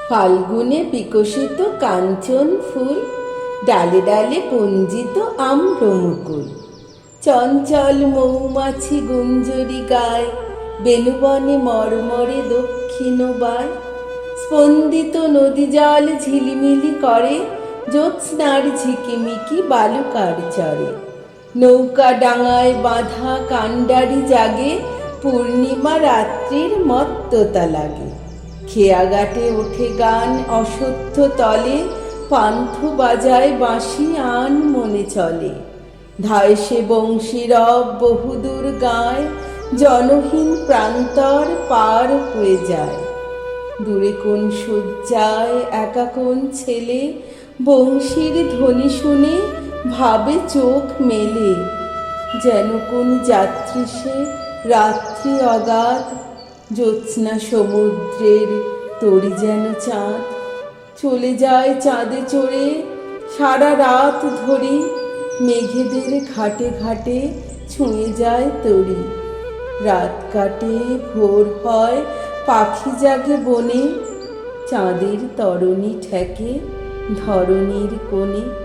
ফাল্গুনে বিকশিত কাঞ্চন ফুল, ডালে ডালে পুঞ্জিত আম্রমুকুল। চঞ্চল মৌমাছি গুঞ্জরি গায়, বেণুবনে মর্মরে দক্ষিণ বায়। স্পন্দিত নদী জল ঝিলিমিলি করে, জ্যোৎস্নার ঝিকিমিকি বালুকার চরে। নৌকা ডাঙায় বাঁধা কাণ্ডারি জাগে, পূর্ণিমা রাত্রির মত্ততা লাগে। খেয়াঘাটে ওঠে গান অসত্য তলে, পান্থ বাজায় বাঁশি আন মনে চলে। ধায় সে বংশী রব বহুদূর গায়, জনহীন প্রান্তর পার হয়ে যায়। দূরে কোন শয্যায় একা কোন ছেলে, বংশীর ধ্বনি শুনে ভাবে চোখ মেলে। যেন কোন যাত্রী সে রাত্রি অগাধ, জ্যোৎস্না সমুদ্রের তরি যেন চাঁদ। চলে যায় চাঁদে চড়ে সারা রাত ধরি, মেঘেদের ঘাটে ঘাটে ছুঁয়ে যায় তরি। রাত কাটে ভোর হয়, পাখি জাগে বনে, চাঁদের তরণী ঠেকে ধরণীর কোণে।